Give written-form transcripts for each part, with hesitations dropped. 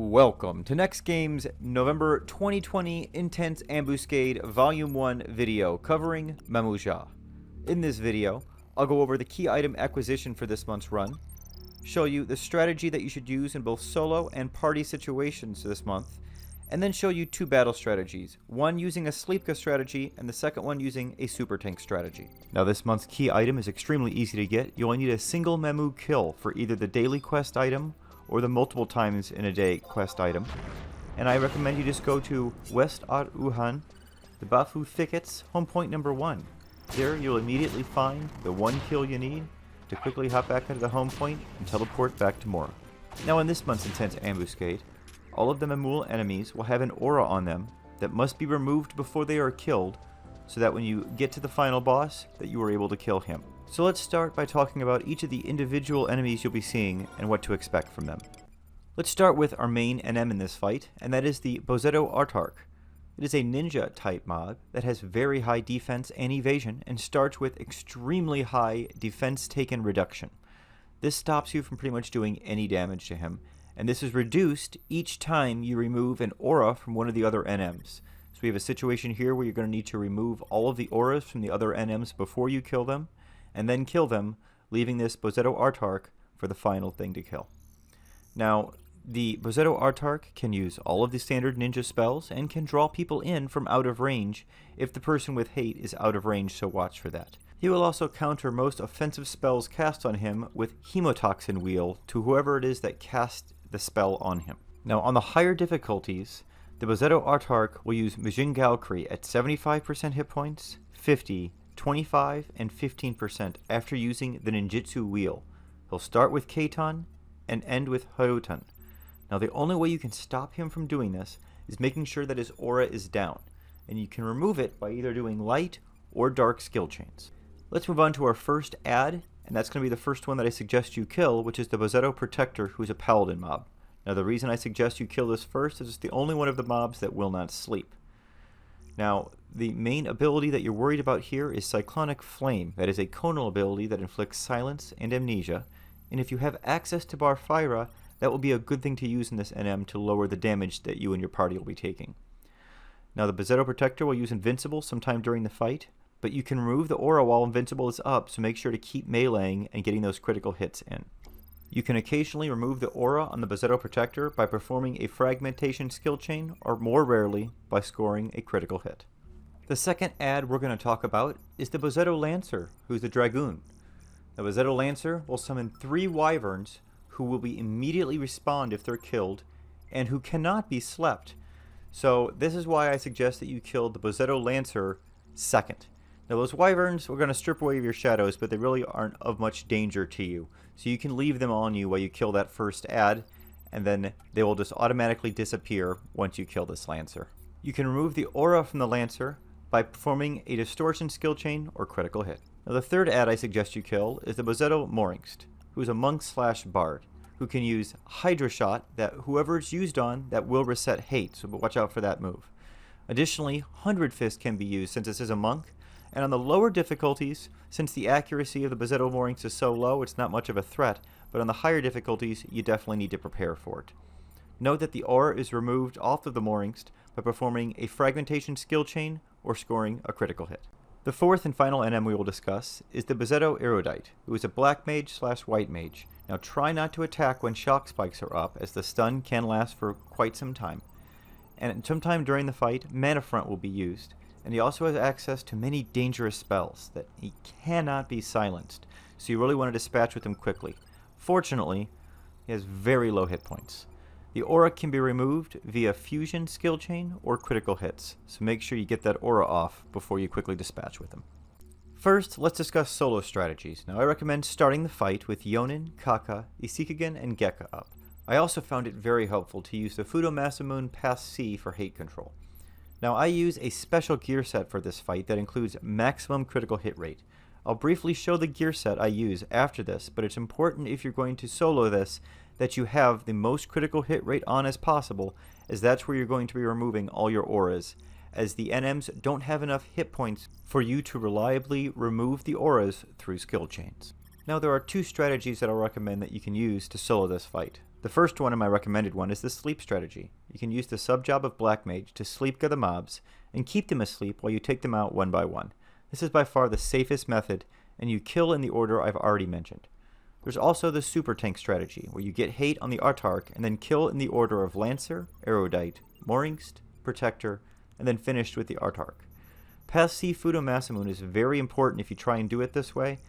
Welcome to NEXTGames November 2020 Intense Ambuscade Volume 1 video covering Mamool. In this video, I'll go over the key item acquisition for this month's run, show you the strategy that you should use in both solo and party situations this month, and then show you two battle strategies, one using a Sleepka strategy and the second one using a super tank strategy. Now this month's key item is extremely easy to get. You only need a single Mamool kill for either the daily quest item or the multiple times in a day quest item. And I recommend you just go to West Art Wuhan, the Bafu Thickets, home point number 1. There you'll immediately find the one kill you need to quickly hop back into the home point and teleport back to Mora. Now in this month's Intense Ambuscade, all of the Mamool enemies will have an aura on them that must be removed before they are killed, so that when you get to the final boss, that you are able to kill him. So let's start by talking about each of the individual enemies you'll be seeing and what to expect from them. Let's start with our main NM in this fight, and that is the Posetto Erodite. It is a ninja type mob that has very high defense and evasion and starts with extremely high defense taken reduction. This stops you from pretty much doing any damage to him, and this is reduced each time you remove an aura from one of the other NMs. So we have a situation here where you're going to need to remove all of the auras from the other NMs before you kill them, and then kill them, leaving this Posetto Erodite for the final thing to kill. Now, the Posetto Erodite can use all of the standard ninja spells and can draw people in from out of range if the person with hate is out of range, so watch for that. He will also counter most offensive spells cast on him with Hemotoxin Wheel to whoever it is that cast the spell on him. Now on the higher difficulties, the Posetto Erodite will use Mijin Galkri at 75% hit points, 50, 25, and 15% after using the Ninjutsu Wheel. He'll start with Keitan and end with Harutan. Now the only way you can stop him from doing this is making sure that his aura is down, and you can remove it by either doing light or dark skill chains. Let's move on to our first ad, and that's going to be the first one that I suggest you kill, which is the Rosetta Protector, who's a Paladin mob. Now the reason I suggest you kill this first is it's the only one of the mobs that will not sleep. Now the main ability that you're worried about here is Cyclonic Flame. That is a conal ability that inflicts silence and amnesia, and if you have access to Barfira, that will be a good thing to use in this NM to lower the damage that you and your party will be taking. Now the Posetto Protector will use Invincible sometime during the fight, but you can remove the aura while Invincible is up, so make sure to keep meleeing and getting those critical hits in. You can occasionally remove the aura on the Posetto Protector by performing a Fragmentation skill chain, or more rarely, by scoring a critical hit. The second ad we're going to talk about is the Posetto Lancer, who's a Dragoon. The Posetto Lancer will summon 3 wyverns who will be immediately respawned if they're killed, and who cannot be slept. So this is why I suggest that you kill the Posetto Lancer second. Now those wyverns, we're going to strip away your shadows, but they really aren't of much danger to you. So you can leave them on you while you kill that first ad, and then they will just automatically disappear once you kill this Lancer. You can remove the aura from the Lancer by performing a Distortion skill chain or critical hit. Now the third ad I suggest you kill is the Posetto Erodite, who's a monk / bard, who can use Hydra Shot that whoever it's used on, that will reset hate, so watch out for that move. Additionally, 100 Fist can be used since this is a monk, and on the lower difficulties, since the accuracy of the Posetto Erodite is so low, it's not much of a threat, but on the higher difficulties, you definitely need to prepare for it. Note that the aura is removed off of the Erodite by performing a Fragmentation skill chain or scoring a critical hit. The fourth and final NM we will discuss is the Posetto Erodite, who is a black mage / white mage. Now try not to attack when shock spikes are up, as the stun can last for quite some time. And sometime during the fight, Mana Front will be used, and he also has access to many dangerous spells that he cannot be silenced, so you really want to dispatch with him quickly. Fortunately, he has very low hit points. The aura can be removed via fusion skill chain or critical hits, so make sure you get that aura off before you quickly dispatch with him. First, let's discuss solo strategies. Now I recommend starting the fight with Yonin, Kaka, Isikagen, and Gekka up. I also found it very helpful to use the Fudo Masamune Pass C for hate control. Now I use a special gear set for this fight that includes maximum critical hit rate. I'll briefly show the gear set I use after this, but it's important if you're going to solo this that you have the most critical hit rate on as possible, as that's where you're going to be removing all your auras, as the NMs don't have enough hit points for you to reliably remove the auras through skill chains. Now there are 2 strategies that I'll recommend that you can use to solo this fight. The first one and my recommended one is the sleep strategy. You can use the sub-job of Black Mage to sleep-ga the mobs and keep them asleep while you take them out one by one. This is by far the safest method, and you kill in the order I've already mentioned. There's also the super tank strategy, where you get hate on the Autarch and then kill in the order of Lancer, Erodite, Moringst, Protector, and then finished with the Autarch. Passive Fudo Masamune is very important if you try and do it this way,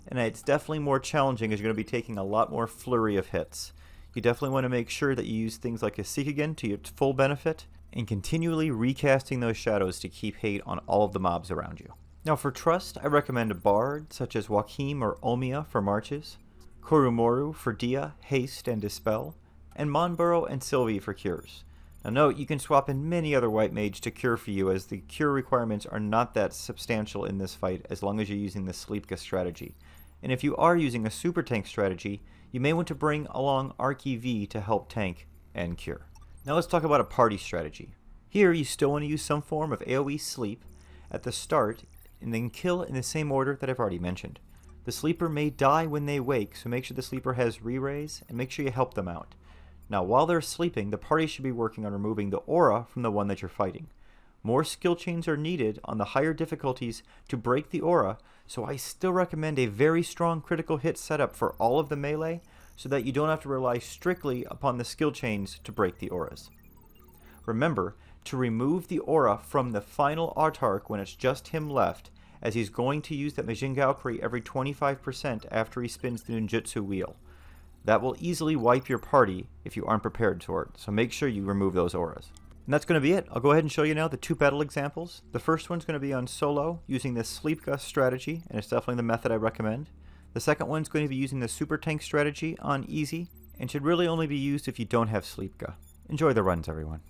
and it's definitely more challenging as you're going to be taking a lot more flurry of hits. You definitely want to make sure that you use things like a Cyclonic to your full benefit, and continually recasting those shadows to keep hate on all of the mobs around you. Now for Trust, I recommend a Bard such as Joachim or Omia for marches, Korumoru for Dia, Haste, and Dispel, and Monburo and Sylvie for cures. Now note, you can swap in many other white mage to cure for you, as the cure requirements are not that substantial in this fight as long as you're using the Sleepga strategy. And if you are using a super tank strategy, you may want to bring along Archie V to help tank and cure. Now let's talk about a party strategy. Here you still want to use some form of AoE sleep at the start and then kill in the same order that I've already mentioned. The sleeper may die when they wake, so make sure the sleeper has re-raise and make sure you help them out. Now while they're sleeping, the party should be working on removing the aura from the one that you're fighting. More skill chains are needed on the higher difficulties to break the aura, so I still recommend a very strong critical hit setup for all of the melee so that you don't have to rely strictly upon the skill chains to break the auras. Remember to remove the aura from the final Autarch when it's just him left, as he's going to use that Majin Valkyrie every 25% after he spins the ninjutsu wheel. That will easily wipe your party if you aren't prepared for it, so make sure you remove those auras. And that's going to be it. I'll go ahead and show you now the two battle examples. The first one's going to be on solo using the Sleepga strategy, and it's definitely the method I recommend. The second one's going to be using the super tank strategy on easy, and should really only be used if you don't have Sleepga. Enjoy the runs, everyone.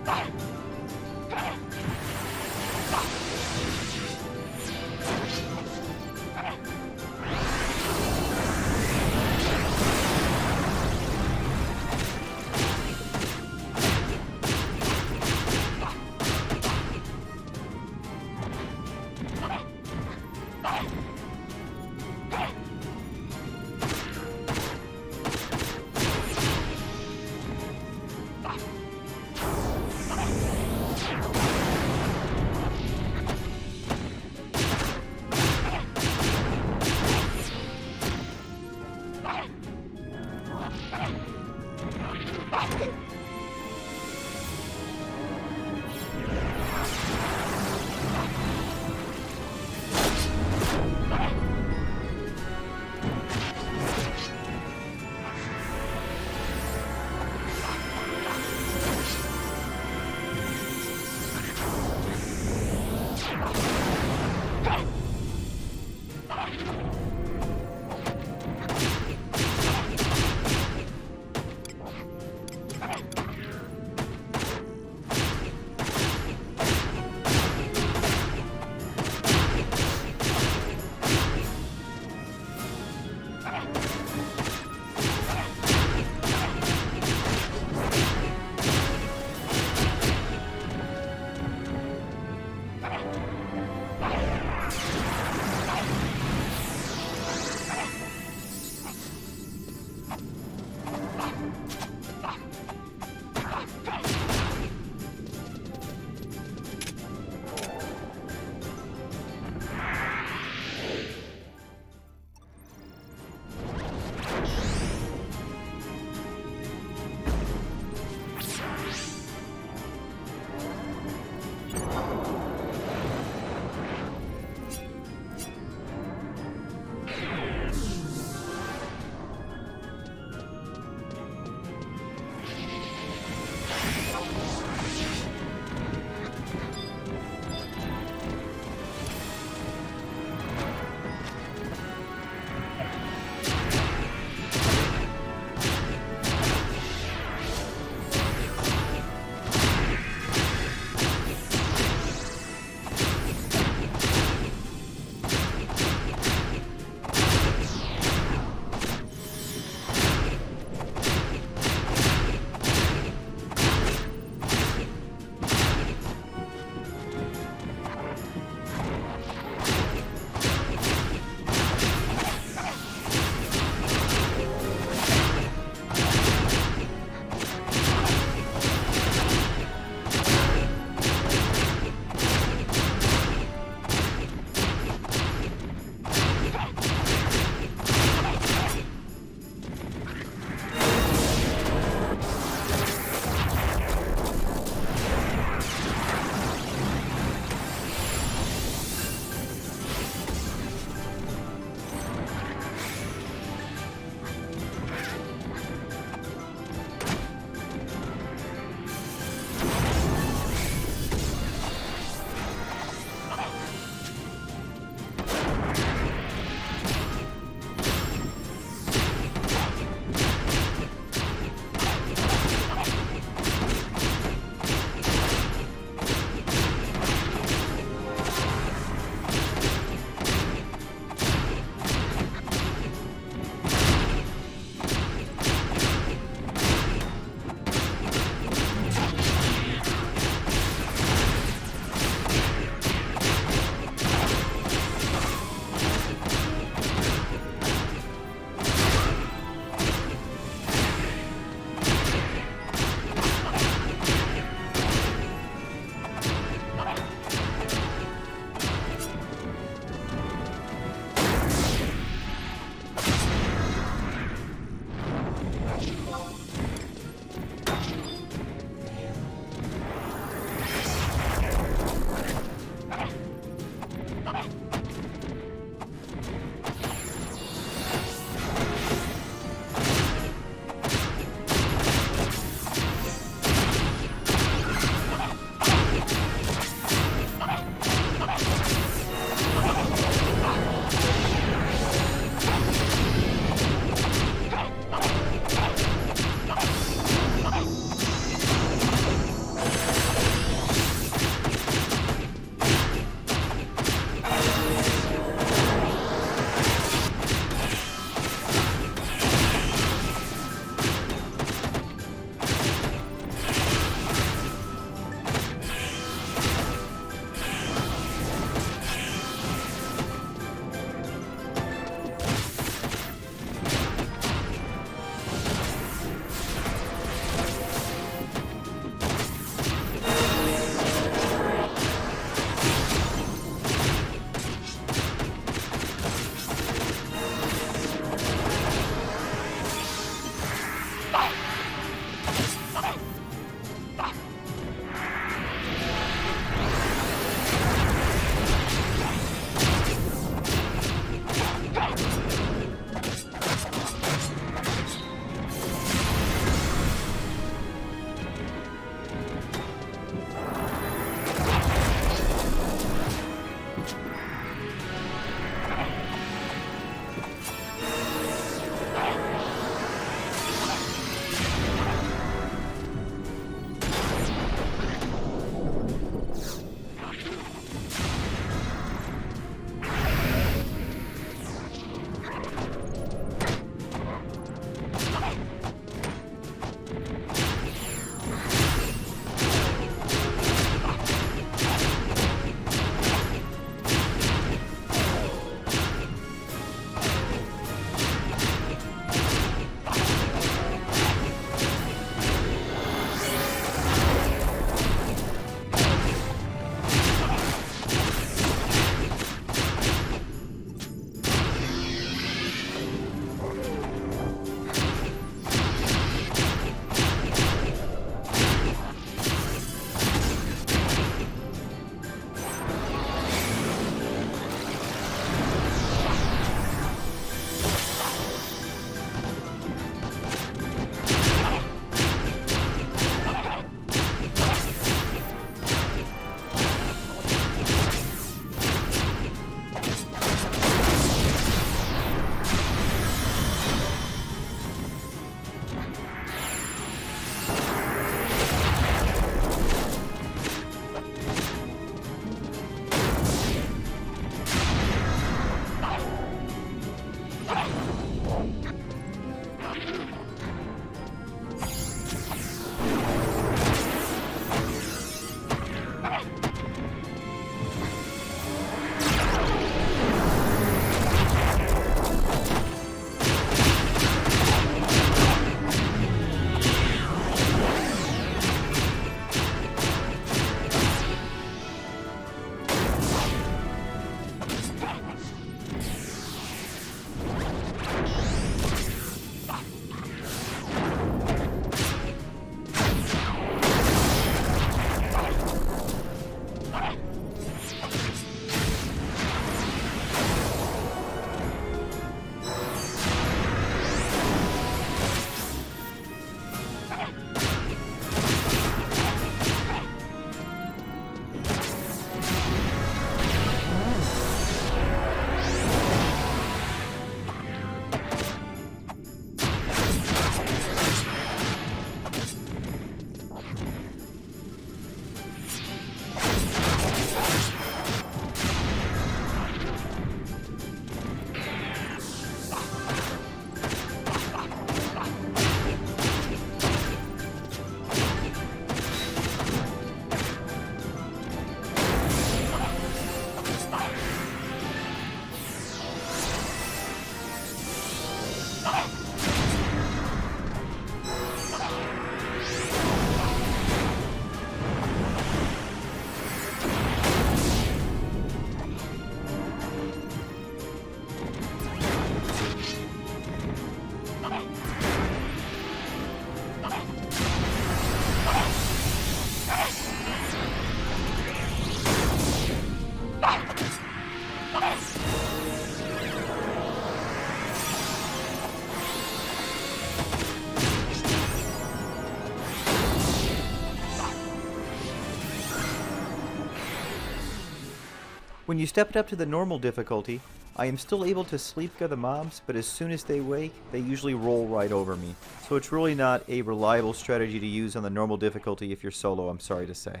When you step it up to the normal difficulty, I am still able to sleep gun the mobs, but as soon as they wake, they usually roll right over me. So it's really not a reliable strategy to use on the normal difficulty if you're solo, I'm sorry to say.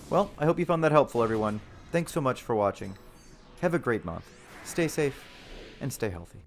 Well, I hope you found that helpful, everyone. Thanks so much for watching. Have a great month. Stay safe and stay healthy.